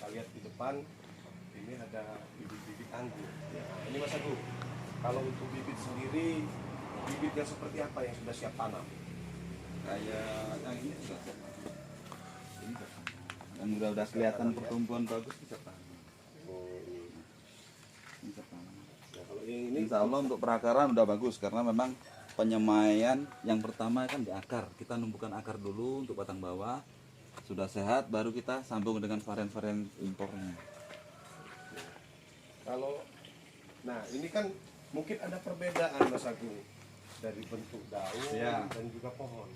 kita lihat di depan ini ada bibit-bibit anggur. Nah, ini Mas Agung, kalau untuk bibit sendiri, bibit yang seperti apa yang sudah siap tanam? Kayak yang ini sudah siap. Ini siap. Yang udah kelihatan pertumbuhan bagus bisa tanam. Oh, Ini siap tanam. nah, kalau yang ini Insya Allah untuk perakaran udah bagus karena memang penyemaian yang pertama kan di akar. Kita numpukan akar dulu untuk batang bawah. Sudah sehat baru kita sambung dengan varian-varian impornya. kalau, nah ini kan mungkin ada perbedaan Mas Agung dari bentuk daun Ya. dan juga pohon.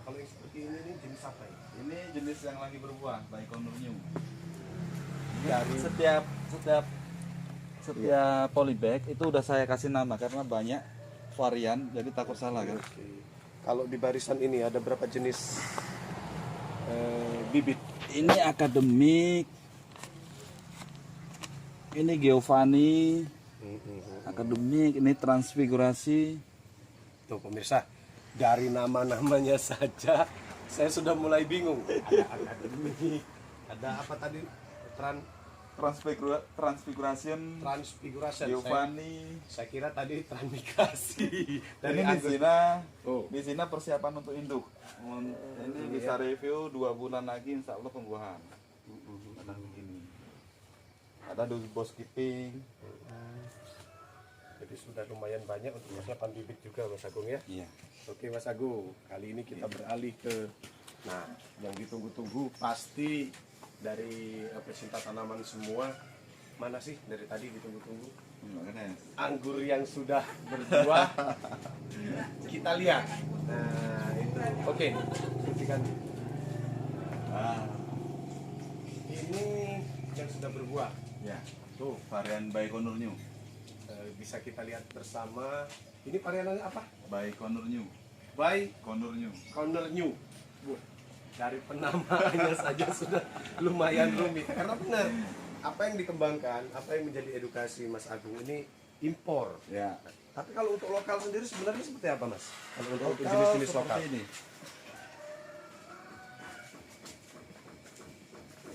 Kalau yang seperti ini jenis apa ini? Ini jenis yang lagi berbuah, Baikonur New. Dari Setiap polybag itu udah saya kasih nama karena banyak varian, jadi takut salah kan. Oke. Kalau di barisan ini ada berapa jenis bibit? Ini akademik, ini Giovanni, akademik, ini transfigurasi. Tuh pemirsa, dari nama-namanya saja saya sudah mulai bingung. Ada akademik, ada apa tadi? Transfiguration, Transfiguration. Giovanni. Saya kira tadi transmigrasi Ini di anggur. sini, Oh. di sini persiapan untuk induk. Ini bisa review 2 bulan lagi, insya Allah pembuahan. Ada begini. Ada bos keeping. Jadi sudah lumayan banyak untuk persiapan bibit juga Mas Agung ya. Iya. Oke Mas Agung, kali ini kita beralih ke, nah yang ditunggu-tunggu pasti dari pecinta tanaman semua. Mana sih dari tadi ditunggu-tunggu? Anggur yang sudah berbuah. Kita lihat. Nah itu. Oke, buktikan. Ah, Ini yang sudah berbuah. ya. Tuh, Varian Baikonur New. bisa kita lihat bersama. Ini variannya apa? Baikonur New. By Konur New. Corner New. Wah, dari penamaannya saja sudah lumayan rumit. Karena benar, apa yang dikembangkan, apa yang menjadi edukasi Mas Agung ini impor. Ya. Tapi kalau untuk lokal sendiri sebenarnya seperti apa Mas? Kalau untuk Lokal jenis-jenis seperti lokal. ini.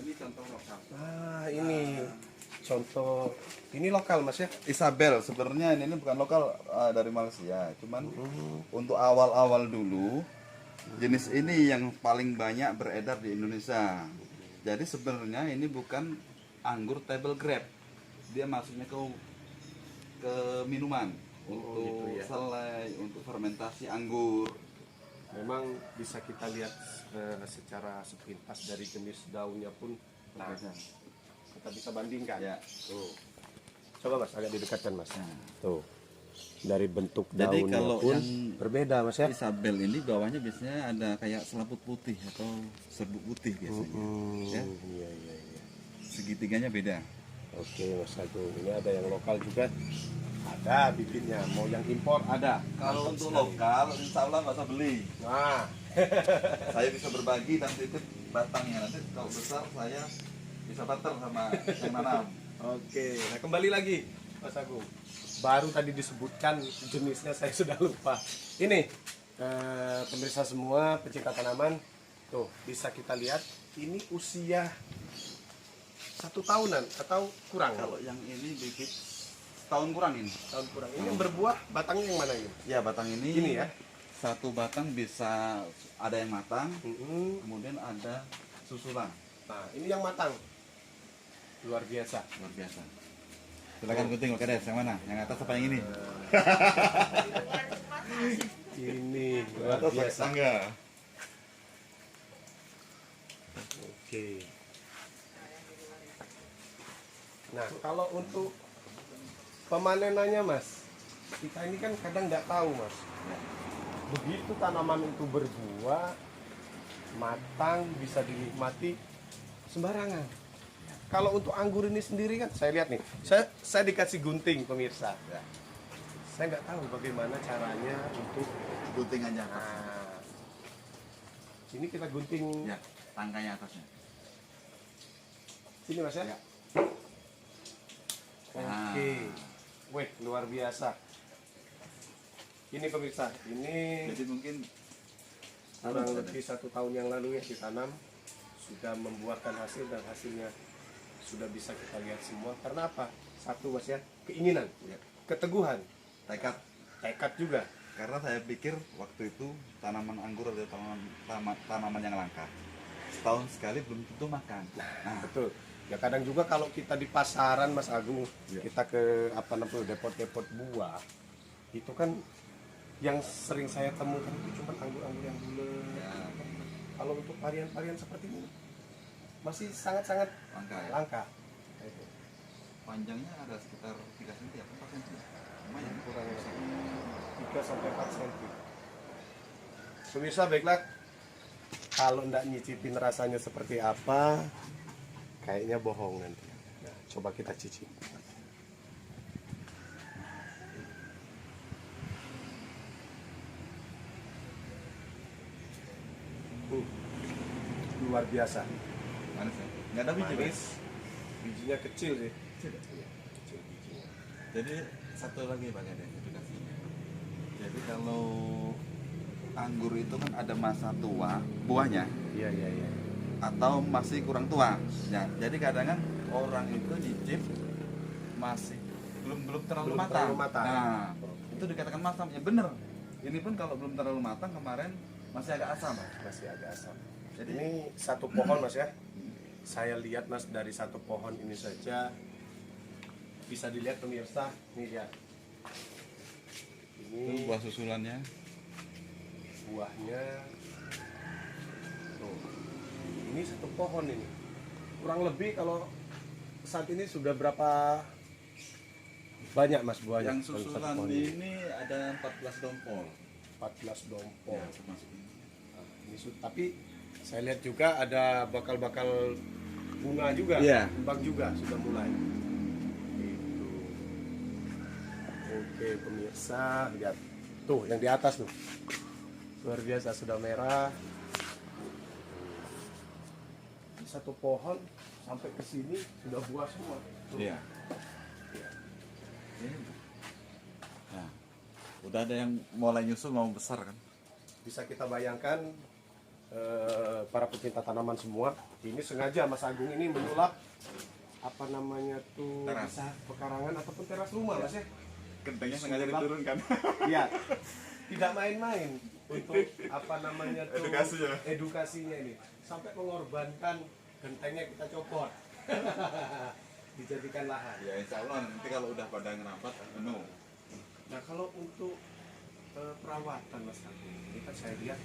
Ini contoh lokal. Ah, ini contoh. Ini lokal Mas ya? Isabel sebenarnya ini bukan lokal dari Malaysia, cuman untuk awal-awal dulu jenis ini yang paling banyak beredar di Indonesia. Jadi sebenarnya ini bukan anggur table grape, dia masuknya ke minuman untuk gitu ya. selai, untuk fermentasi anggur. Memang bisa kita lihat secara sepintas dari jenis daunnya pun. Nah, kita bisa bandingkan. Ya. Tuh. Coba Mas, agak didekatkan Mas. Nah. Tuh. Dari bentuk Jadi daunnya kalau pun yang berbeda Mas ya. Isabel ini bawahnya biasanya ada kayak selaput putih atau serbuk putih biasanya. Ya. Iya iya iya. Segitiganya beda. Oke Mas Agung, ini ada yang lokal juga. Ada bibitnya, mau yang impor ada. Kalau Mantap untuk sekali. lokal, insya Allah nggak usah beli. Nah, Saya bisa berbagi dan titip batangnya. Nanti kalau besar saya bisa barter sama yang nanam. oke. Nah kembali lagi Mas Agung. Baru tadi disebutkan jenisnya saya sudah lupa. Ini pemirsa semua pecinta tanaman, tuh bisa kita lihat ini usia 1 tahunan atau kurang. Kalau yang ini bibit tahun kurang ini. Tahun kurang. Ini yang berbuah batangnya yang mana ini? Ya batang ini. Ini ya. Satu batang bisa ada yang matang, Mm-mm. kemudian ada susulan. Nah ini yang matang. Luar biasa. Luar biasa. Silakan gunting Pak Kades, yang mana? Yang atas apa yang ini? Ini Yang luar atas pakai biasa. tangga. Oke. Nah, kalau untuk pemanenannya, Mas, kita ini kan kadang nggak tahu, Mas. Begitu tanaman itu berbuah, matang, bisa dinikmati sembarangan. Kalau untuk anggur ini sendiri kan, saya lihat nih, saya dikasih gunting, pemirsa. Ya. Saya nggak tahu bagaimana caranya untuk. Gunting aja atas. Nah, ini kita gunting. Ya, tangkanya atasnya. Sini Mas ya. Ya. Oke. Wih, luar biasa. Ini pemirsa, ini Jadi mungkin kurang lebih 1 tahun yang lalu ya ditanam, sudah membuahkan hasil dan hasilnya sudah bisa kita lihat semua. Karena apa? Satu Mas ya, keinginan, Ya. keteguhan, Tekad. tekad juga. Karena saya pikir waktu itu tanaman anggur adalah tanaman yang langka. Setahun sekali belum tentu makan. Nah, Betul. Ya kadang juga kalau kita di pasaran Mas Agung, Ya. kita ke apa namanya depot-depot buah, itu kan yang sering saya temukan itu cuma anggur-anggur yang bulat. ya, Kalau untuk varian-varian seperti ini masih sangat-sangat langka ya. langka. Panjangnya ada sekitar 3 cm atau 4 cm. Lumayan. Kurang lebih 3 sampai 4 cm. Pemirsa baiklah, kalau ndak nyicipin rasanya seperti apa, kayaknya bohong nanti. Nah, coba kita cicip. Luar biasa. Manis ya? Nggak ada biji, Manis. Mas? Bijinya kecil sih. Kecil ya? Iya, kecil bijinya. Jadi satu lagi Bang ada edukasinya. Jadi kalau anggur itu kan ada masa tua buahnya Iya, iya, iya. atau masih kurang tua. Ya, jadi kadang kan orang itu nyicip masih belum terlalu Belum matang. terlalu matang. Nah, itu dikatakan matang. Ya bener. Ini pun kalau belum terlalu matang kemarin masih agak asam. Masih agak asam. Jadi Ini satu pohon Mas ya. Saya lihat Mas dari satu pohon ini saja bisa dilihat pemirsa. Nih lihat. itu Ini buah susulannya. buahnya. Tuh. Ini satu pohon ini. Kurang lebih kalau saat ini sudah berapa banyak Mas buahnya? Yang dalam satu susulan pohon ini ada 14 dompol. 14 dompol. Ya, termasuk ini. Nah, ini tapi saya lihat juga ada bakal-bakal bunga juga, Iya. kembang juga sudah mulai. Itu. Oke pemirsa, lihat tuh yang di atas tuh, luar biasa sudah merah. Ini satu pohon sampai ke sini sudah buah semua. Tuh. Iya. Ini. Nah, udah ada yang mulai nyusul mau besar kan? Bisa kita bayangkan para pecinta tanaman semua, ini sengaja Mas Agung ini menyulap apa namanya tuh Teras. bisa pekarangan ataupun teras rumah Mas ya. Gentengnya sengaja diturunkan. Iya, tidak main-main untuk apa namanya tuh Edukasinya. edukasinya ini sampai mengorbankan gentengnya kita copot dijadikan lahan. Ya insya Allah nanti kalau udah pada ngerapat, penuh. Nah kalau untuk perawatan Mas Agung, ini kan saya lihat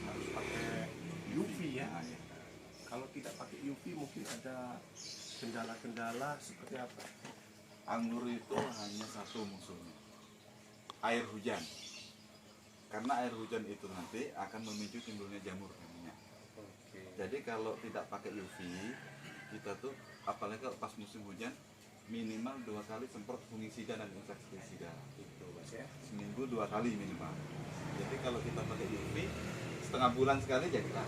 harus pakai UV ya. Nah, ya. Kalau tidak pakai UV mungkin ada kendala-kendala seperti apa? Anggur itu hanya satu musuhnya, air hujan. Karena air hujan itu nanti akan memicu timbulnya jamur namanya. Oke. Jadi kalau tidak pakai UV, kita tuh apalagi kalau pas musim hujan minimal 2 kali semprot fungisida dan insektisida itu Mas ya. seminggu 2 kali minimal. Jadi kalau kita pakai UV setengah bulan sekali jadilah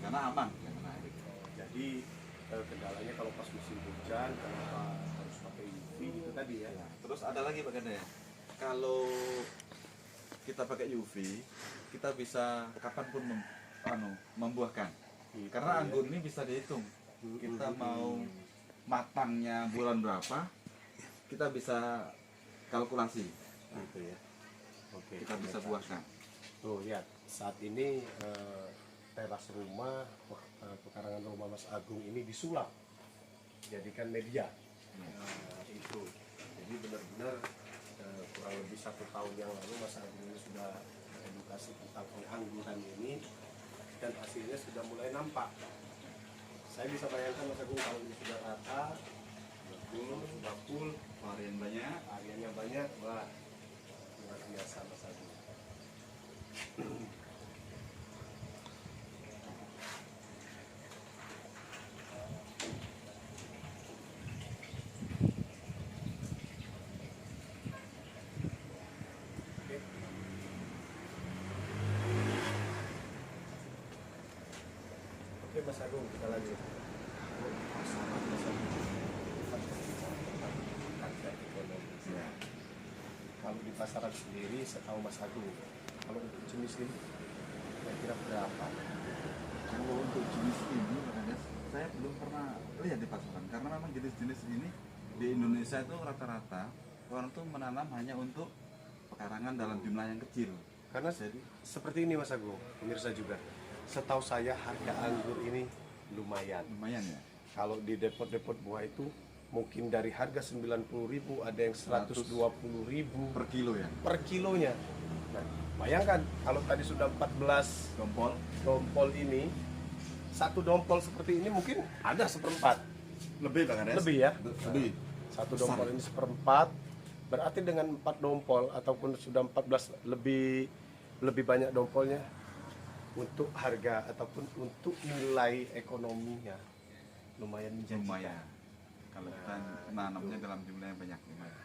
karena aman ya, kena air. Jadi kendalanya kalau pas musim hujan kenapa harus pakai UV itu tadi ya? Ya, terus ada lagi bagiannya kalau kita pakai UV kita bisa kapanpun membuahkan Gitu karena ya. anggur ini bisa dihitung kita mau matangnya bulan berapa kita bisa kalkulasi Gitu ya. Oke. kita bisa buahkan. Tuh lihat saat ini teras rumah pekarangan rumah Mas Agung ini disulap jadikan media. Nah, itu jadi benar-benar kurang lebih 1 tahun yang lalu Mas Agung ini sudah edukasi tentang pengangguran ini dan hasilnya sudah mulai nampak. Saya bisa bayangkan Mas Agung kalau ini sudah rata, sudah full, Varian banyak. hariannya banyak, wah luar biasa Mas Agung. Oke. Oke Mas Agung, kita lanjut. Pasaran Mas Agung. Harga ekonomi. Kalau di pasaran sendiri, setahu Mas Agung, kalau untuk jenis ini kira-kira berapa? Kalau untuk jenis ini ada saya belum pernah lihat di pasaran karena memang jenis-jenis ini di Indonesia itu rata-rata orang tuh menanam hanya untuk pekarangan dalam jumlah yang kecil. Karena Jadi seperti ini Mas Agung, pemirsa juga. Setahu saya harga anggur ini lumayan. lumayan ya. Kalau di depot-depot buah itu mungkin dari harga 90.000 ada yang 120.000 Per kilo ya. per kilonya. Nah, bayangkan kalau tadi sudah 14 Dompol dompol ini, satu dompol seperti ini mungkin ada seperempat. lebih Bang Ades. Lebih ya? Lebih. Satu Besar. dompol ini seperempat, berarti dengan 4 dompol ataupun sudah 14 lebih banyak dompolnya untuk harga ataupun untuk nilai ekonominya lumayan menjanjikan. Lumayan. Kalau kita nanamnya dalam jumlah yang banyak lumayan.